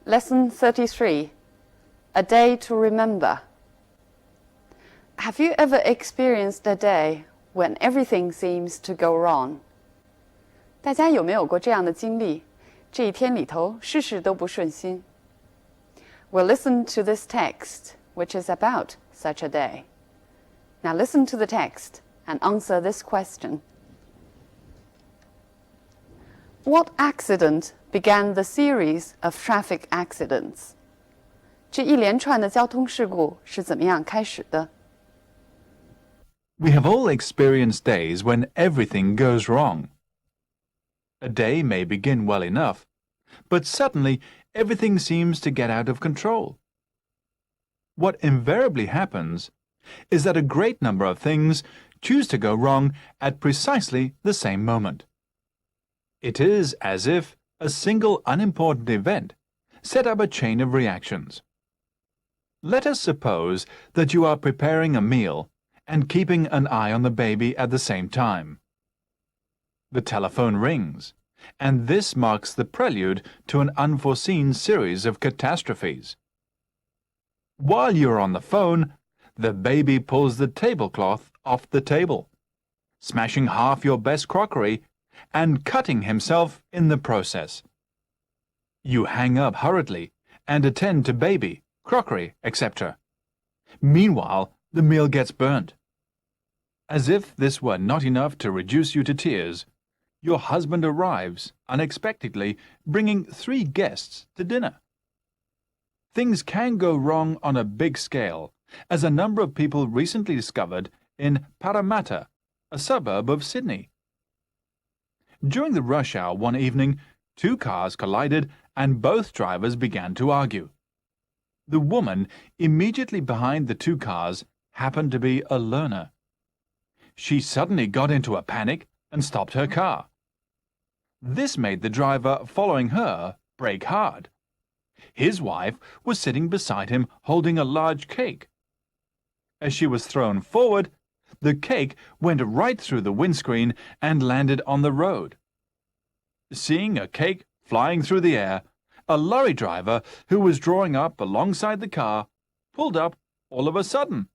Lesson 33, A Day to Remember. Have you ever experienced a day when everything seems to go wrong? 大家有没有过这样的经历？这一天里头，事事都不顺心。We'll listen to this text, which is about such a day. Now listen to the text and answer this question. What accident began the series of traffic accidents? 这一连串的交通事故是怎么样开始的？ We have all experienced days when everything goes wrong. A day may begin well enough, but suddenly everything seems to get out of control. What invariably happens is that a great number of things choose to go wrong at precisely the same moment. It is as if a single unimportant event set up a chain of reactions. Let us suppose that you are preparing a meal and keeping an eye on the baby at the same time. The telephone rings, and this marks the prelude to an unforeseen series of catastrophes. While you're on the phone, the baby pulls the tablecloth off the table, smashing half your best crockery and cutting himself in the process. You hang up hurriedly and attend to baby, crockery, etc. Meanwhile, the meal gets burnt. As if this were not enough to reduce you to tears, your husband arrives unexpectedly, bringing 3 guests to dinner. Things can go wrong on a big scale, as a number of people recently discovered in Parramatta, a suburb of Sydney. During the rush hour one evening, 2 cars collided and both drivers began to argue. The woman immediately behind the 2 cars happened to be a learner. She suddenly got into a panic and stopped her car. This made the driver following her brake hard. His wife was sitting beside him holding a large cake. As she was thrown forward, the cake went right through the windscreen and landed on the road. Seeing a cake flying through the air, a lorry driver who was drawing up alongside the car pulled up all of a sudden.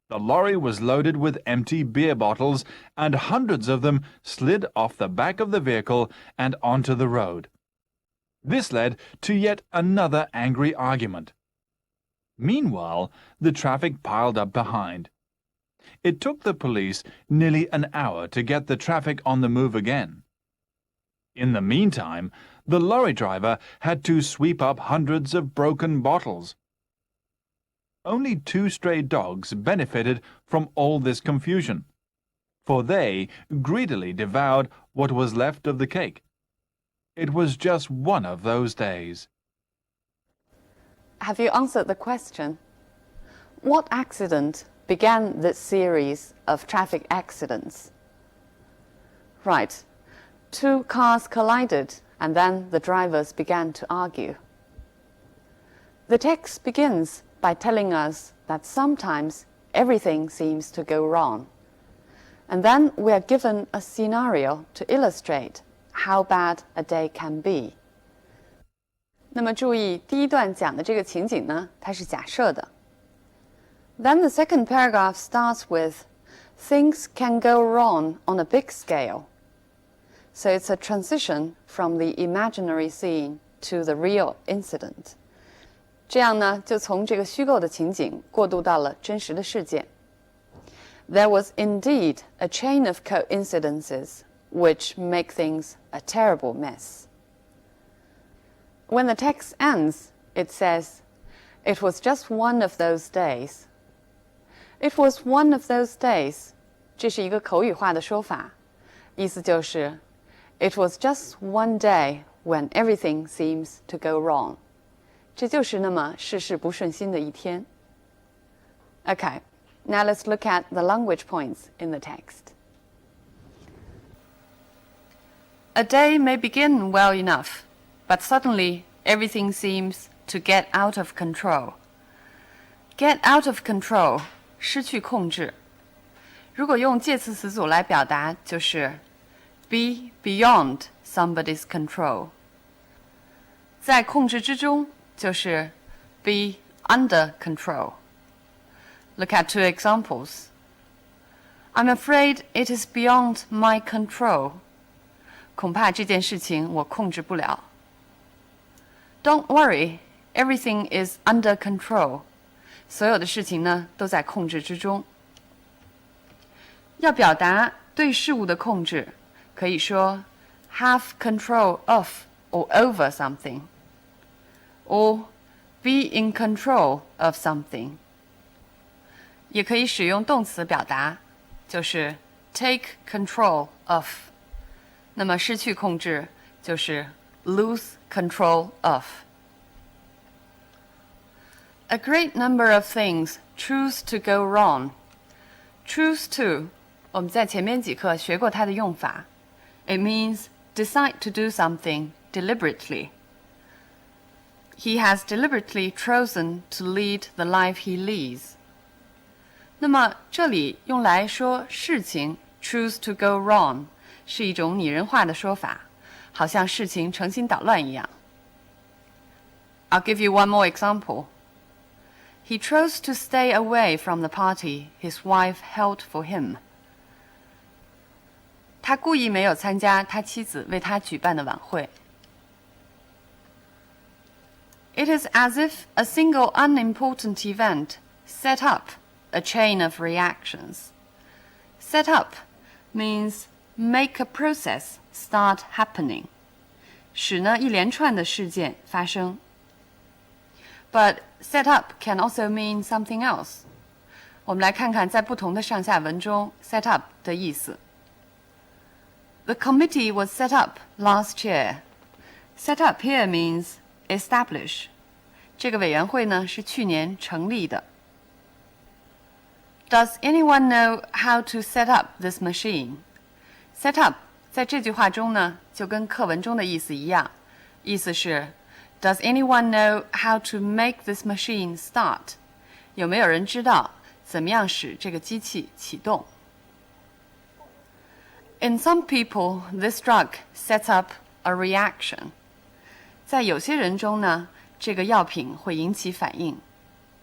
The lorry was loaded with empty beer bottles, and hundreds of them slid off the back of the vehicle and onto the road. This led to yet another angry argument. Meanwhile, the traffic piled up behind. It took the police nearly an hour to get the traffic on the move again. In the meantime, the lorry driver had to sweep up hundreds of broken bottles. Only 2 stray dogs benefited from all this confusion, for they greedily devoured what was left of the cake. It was just one of those days. Have you answered the question? What accident began this series of traffic accidents? Right. 2 cars collided, and then the drivers began to argue. The text begins by telling us that sometimes everything seems to go wrong. And then we are given a scenario to illustrate how bad a day can be. 那么注意，第一段讲的这个情景呢，它是假设的。Then the second paragraph starts with, things can go wrong on a big scale. So it's a transition from the imaginary scene to the real incident. 这样呢，就从这个虚构的情景过渡到了真实的事件。There was indeed a chain of coincidences which make things a terrible mess. When the text ends, it says, it was just one of those days. It was one of those days. 这是一个口语化的说法，意思就是 it was just one day when everything seems to go wrong. 这就是那么事事不顺心的一天。Okay, now let's look at the language points in the text. A day may begin well enough, but suddenly everything seems to get out of control. Get out of control, 失去控制。如果用介词词组来表达，就是 be beyond somebody's control. 在控制之中就是 be under control. Look at two examples. I'm afraid it is beyond my control. 恐怕这件事情我控制不了。Don't worry, everything is under control. 所有的事情呢都在控制之中。要表达对事物的控制，可以说 have control of or over something, or be in control of something. 也可以使用动词表达，就是 take control of. 那么失去控制就是 lose control of. A great number of things choose to go wrong. Choose to, 我们在前面几课学过它的用法。It means decide to do something deliberately. He has deliberately chosen to lead the life he leads. 那么这里用来说事情 choose to go wrong 是一种拟人化的说法，好像事情成心捣乱一样。I'll give you one more example. He chose to stay away from the party his wife held for him. 他故意没有参加他妻子为他举办的晚会。It is as if a single unimportant event set up a chain of reactions. Set up means make a process start happening. 使呢一连串的事件发生。But set up can also mean something else. 我们来看看在不同的上下文中 set up 的意思。The committee was set up last year. Set up here means establish. 这个委员会呢是去年成立的。Does anyone know how to set up this machine? Set up 在这句话中呢就跟课文中的意思一样，意思是Does anyone know how to make this machine start? 有没有人知道怎么样使这个机器启动？ In some people, this drug sets up a reaction. 在有些人中呢，这个药品会引起反应。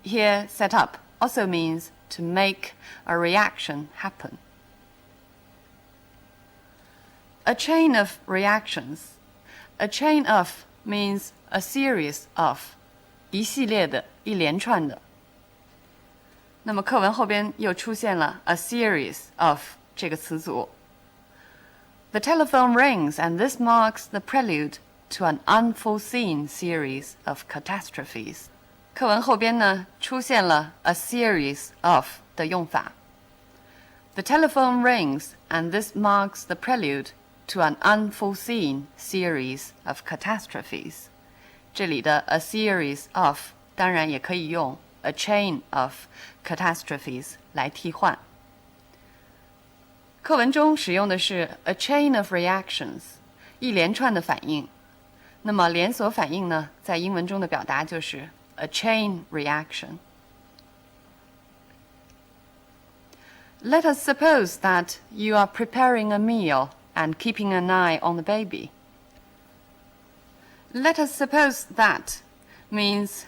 Here, set up also means to make a reaction happen. A chain of reactions. A chain of means a series of, 一系列的，一连串的。那么课文后边又出现了 a series of 这个词组。The telephone rings and this marks the prelude to an unforeseen series of catastrophes. 课文后边呢出现了 a series of 的用法。The telephone rings and this marks the prelude to an unforeseen series of catastrophes. 这里的 a series of 当然也可以用 a chain of catastrophes 来替换。课文中使用的是 a chain of reactions, 一连串的反应。那么连锁反应呢，在英文中的表达就是 a chain reaction. Let us suppose that you are preparing a meal and keeping an eye on the baby. Let us suppose that means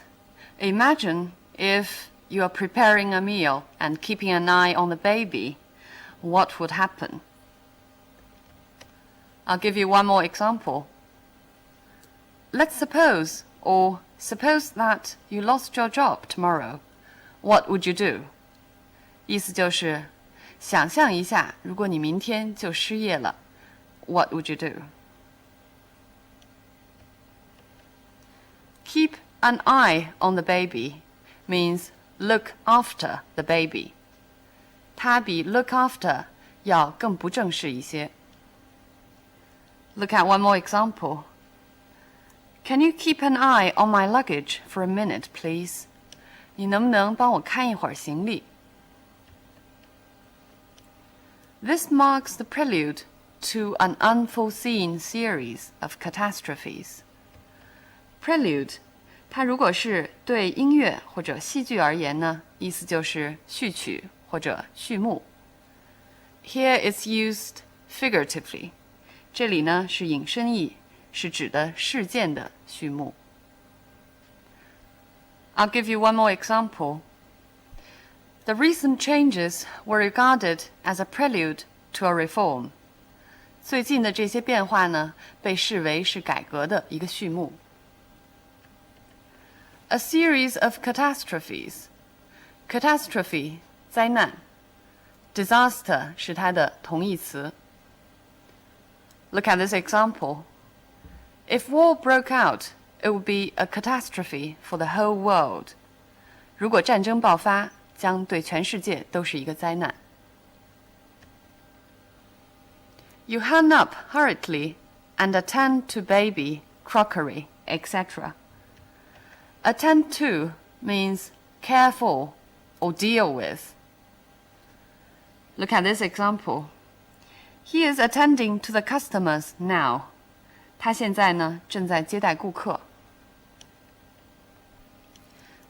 imagine if you are preparing a meal and keeping an eye on the baby, what would happen? I'll give you one more example. Let's suppose, or suppose that you lost your job tomorrow. What would you do? 意思就是想象一下，如果你明天就失业了 What would you do? Keep an eye on the baby means look after the baby. 它比 look after 要更不正式一些。Look at one more example. Can you keep an eye on my luggage for a minute, please? 你能不能帮我看一会儿行李？ This marks the prelude to an unforeseen series of catastrophes. Prelude, 它如果是对音乐或者戏剧而言呢，意思就是序曲或者序幕。Here it's used figuratively. 这里呢是引申义，是指的事件的序幕。I'll give you one more example. The recent changes were regarded as a prelude to a reform. 最近的这些变化呢，被视为是改革的一个序幕。A series of catastrophes. Catastrophe 灾难 ，disaster 是它的同义词。Look at this example. If war broke out, it would be a catastrophe for the whole world. 如果战争爆发，将对全世界都是一个灾难。You hung up hurriedly and attend to baby, crockery, etc. Attend to means care for or deal with. Look at this example. He is attending to the customers now. 他现在呢，正在接待顾客。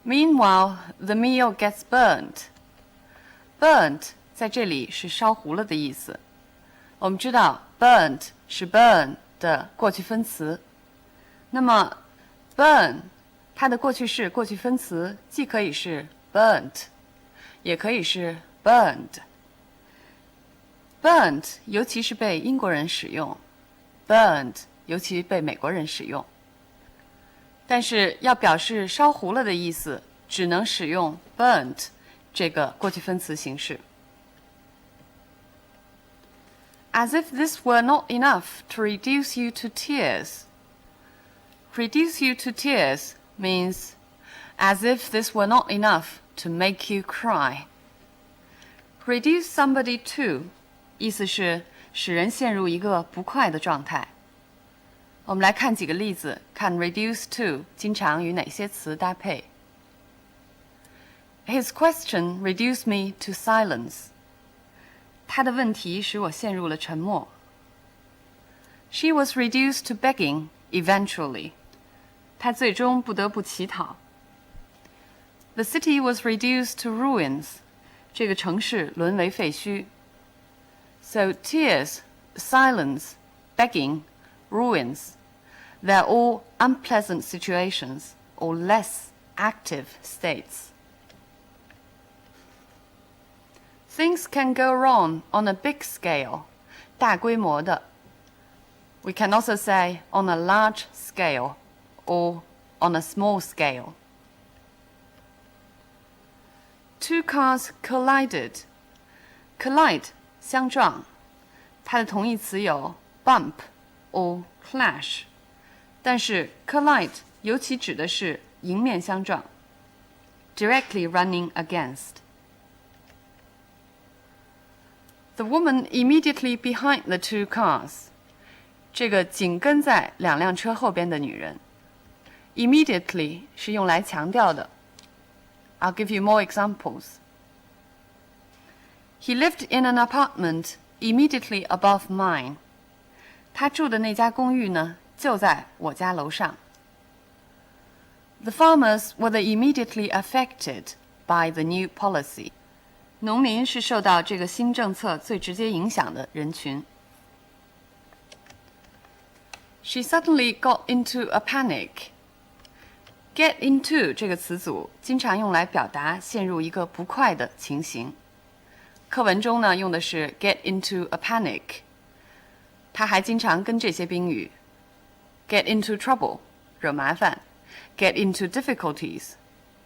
Meanwhile, the meal gets burnt. Burnt 在这里是烧糊了的意思。我们知道 burnt 是 burn 的过去分词。那么 burn 它的过去式过去分词既可以是 burnt， 也可以是 burned。burnt 尤其是被英国人使用 ，burned 尤其被美国人使用。但是要表示烧糊了的意思，只能使用 burnt 这个过去分词形式。As if this were not enough to reduce you to tears. Reduce you to tears means as if this were not enough to make you cry. Reduce somebody to 意思是使人陷入一个不快的状态。我们来看几个例子，看 reduce to 经常与哪些词搭配。His question reduced me to silence. 他的问题使我陷入了沉默。She was reduced to begging eventually. 她最终不得不乞讨。The city was reduced to ruins. 这个城市沦为废墟。So tears, silence, begging, ruins, they're all unpleasant situations or less active states. Things can go wrong on a big scale, 大规模的。We can also say on a large scale or on a small scale. Two cars collided. Collide 相撞，它的同义词有 bump or clash， 但是 collide 尤其指的是迎面相撞 ，directly running against. The woman immediately behind the two cars. 这个紧跟在两辆车后边的女人 ，immediately 是用来强调的。I'll give you more examples. He lived in an apartment immediately above mine. 他住的那家公寓呢，就在我家楼上。The farmers were immediately affected by the new policy. 农民是受到这个新政策最直接影响的人群。She suddenly got into a panic. Get into 这个词组经常用来表达陷入一个不快的情形。课文中呢用的是 get into a panic。它还经常跟这些宾语 get into trouble 惹麻烦 get into difficulties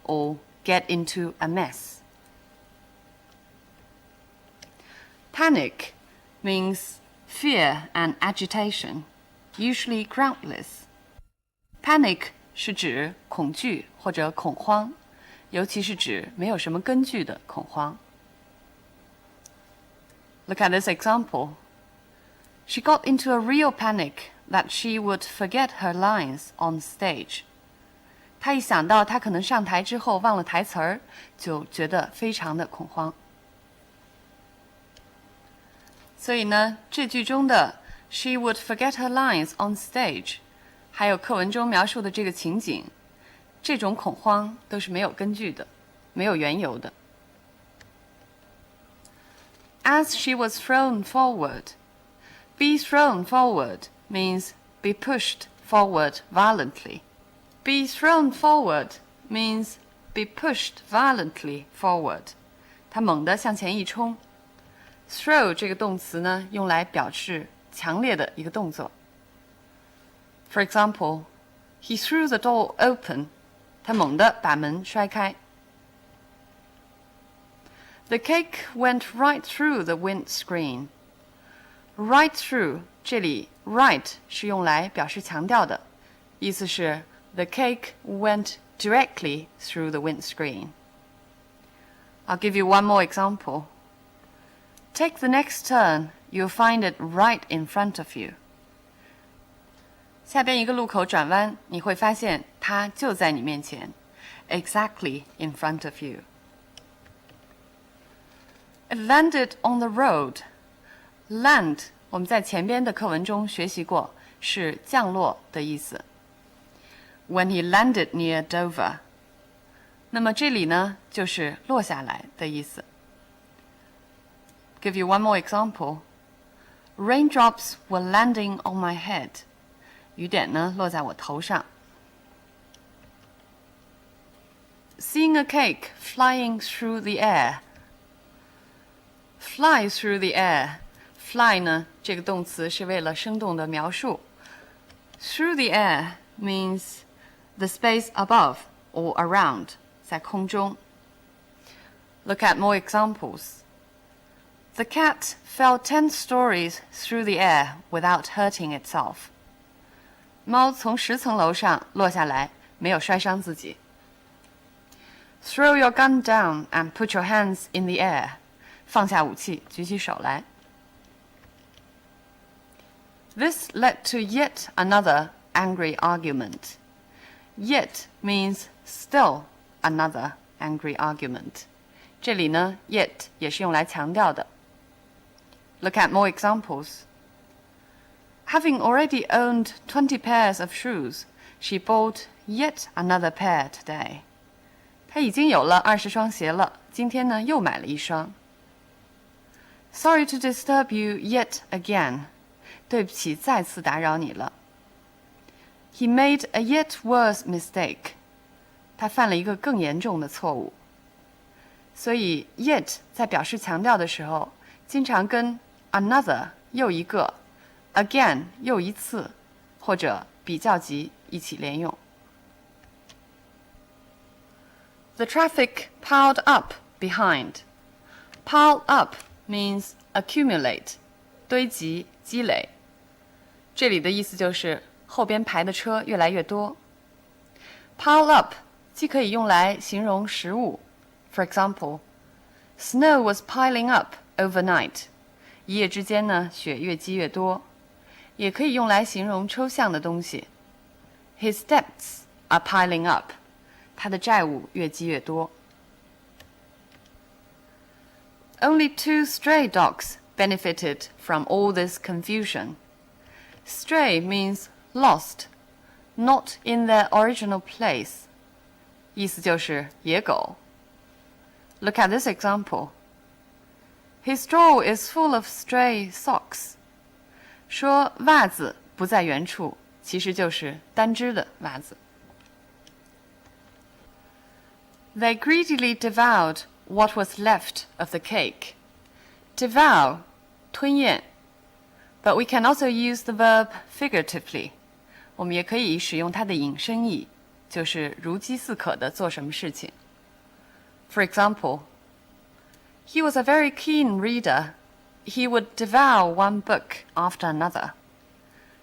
or get into a mess. Panic means fear and agitation, usually groundless. Panic 是指恐惧或者恐慌，尤其是指没有什么根据的恐慌。Look at this example. She got into a real panic that she would forget her lines on stage. 她一想到她可能上台之后忘了台词儿，就觉得非常的恐慌。所以呢，这句中的 she would forget her lines on stage， 还有课文中描述的这个情景，这种恐慌都是没有根据的，没有缘由的。As she was thrown forward. Be thrown forward means be pushed forward violently. Be thrown forward means be pushed violently forward. 它猛地向前一冲。Throw 这个动词呢，用来表示强烈的一个动作。For example, he threw the door open. 他猛地把门摔开。The cake went right through the windscreen. Right through 这里 right 是用来表示强调的，意思是 the cake went directly through the windscreen. I'll give you one more example. Take the next turn, you'll find it right in front of you. 下边一个路口转弯，你会发现它就在你面前 exactly in front of you. It landed on the road. Land 我们在前边的课文中学习过，是降落的意思。When he landed near Dover. 那么这里呢，就是落下来的意思。Give you one more example. Raindrops were landing on my head. 雨点呢，落在我头上。Seeing a cake flying through the air. Fly through the air. Fly 呢，这个动词是为了生动的描述。Through the air means the space above or around, 在空中。Look at more examples. The cat fell 10 stories through the air without hurting itself. 猫从10层楼上落下来，没有摔伤自己。Throw your gun down and put your hands in the air. 放下武器，举起手来。This led to yet another angry argument. Yet means still another angry argument. 这里呢 yet 也是用来强调的。Look at more examples. Having already owned 20 pairs of shoes, she bought yet another pair today. 她已经有了20双鞋了，今天呢又买了一双。Sorry to disturb you yet again. 对不起，再次打扰你了。He made a yet worse mistake. 他犯了一个更严重的错误。所以 yet 在表示强调的时候，经常跟 another 又一个 again 又一次或者比较级一起连用。The traffic piled up behind. Pile up means accumulate, 堆积、积累。这里的意思就是后边排的车越来越多。Pile up 既可以用来形容实物 ，for example, snow was piling up overnight. 一夜之间呢，雪越积越多。也可以用来形容抽象的东西。His debts are piling up. 他的债务越积越多。Only 2 stray dogs benefited from all this confusion. Stray means lost, not in their original place. 意思就是野狗。Look at this example. His drawer is full of stray socks. 说袜子不在原处，其实就是单只的袜子。They greedily devoured what was left of the cake. Devour, 吞咽。But we can also use the verb figuratively. 我们也可以使用它的引申义，就是如饥似渴地做什么事情。For example, he was a very keen reader. He would devour one book after another.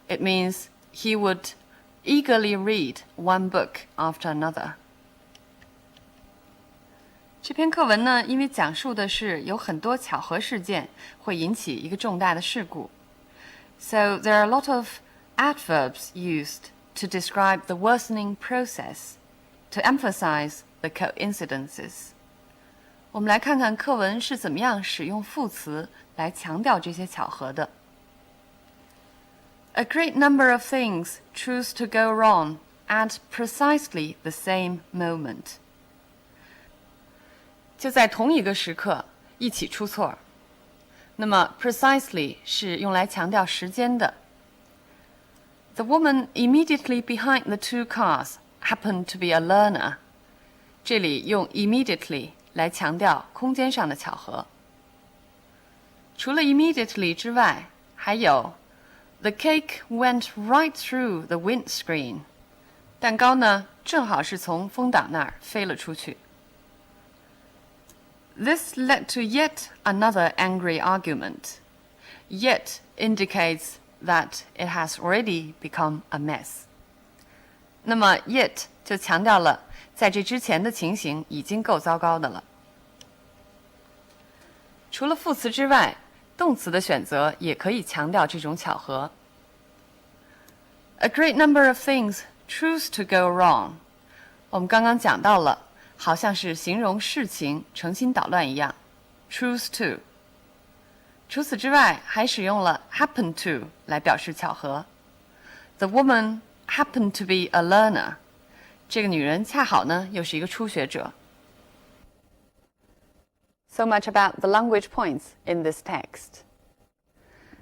It means he would eagerly read one book after another. 这篇课文呢，因为讲述的是有很多巧合事件会引起一个重大的事故。So there are a lot of adverbs used to describe the worsening process, to emphasize the coincidences. 我们来看看课文是怎么样使用副词来强调这些巧合的。A great number of things choose to go wrong at precisely the same moment. 就在同一个时刻一起出错。那么 precisely 是用来强调时间的。The woman immediately behind the 2 cars happened to be a learner. 这里用 immediately 来强调空间上的巧合。除了 immediately 之外，还有 The cake went right through the windscreen. 蛋糕呢，正好是从风挡那儿飞了出去。This led to yet another angry argument. Yet indicates that it has already become a mess. 那么 yet 就强调了在这之前的情形已经够糟糕的了。除了副词之外，动词的选择也可以强调这种巧合。A great number of things choose to go wrong. 我们刚刚讲到了，好像是形容事情成心捣乱一样 choose to。 除此之外，还使用了 happen to 来表示巧合。 The woman happened to be a learner. 这个女人恰好呢又是一个初学者。 So much about the language points in this text.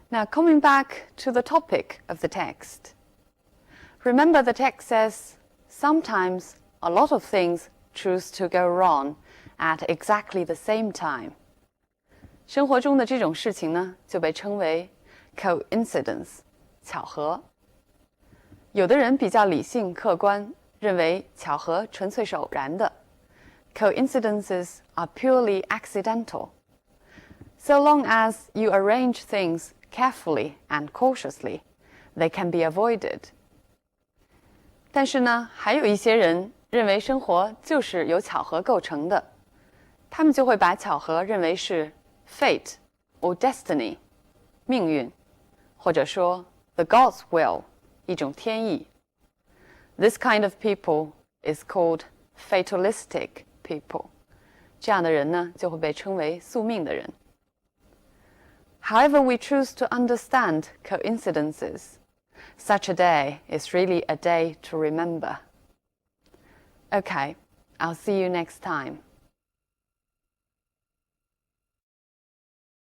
Now coming back to the topic of the text. Remember the text says, sometimes a lot of things choose to go wrong at exactly the same time. 生活中的这种事情呢，就被称为 coincidence 巧合。有的人比较理性客观，认为巧合纯粹是偶然的。Coincidences are purely accidental. So long as you arrange things carefully and cautiously, they can be avoided. 但是呢，还有一些人认为生活就是由巧合构成的，他们就会把巧合认为是 fate or destiny 命运，或者说 the God's will 一种天意。This kind of people is called fatalistic people. 这样的人呢，就会被称为宿命的人。However we choose to understand coincidences, such a day is really a day to remember. Okay, I'll see you next time.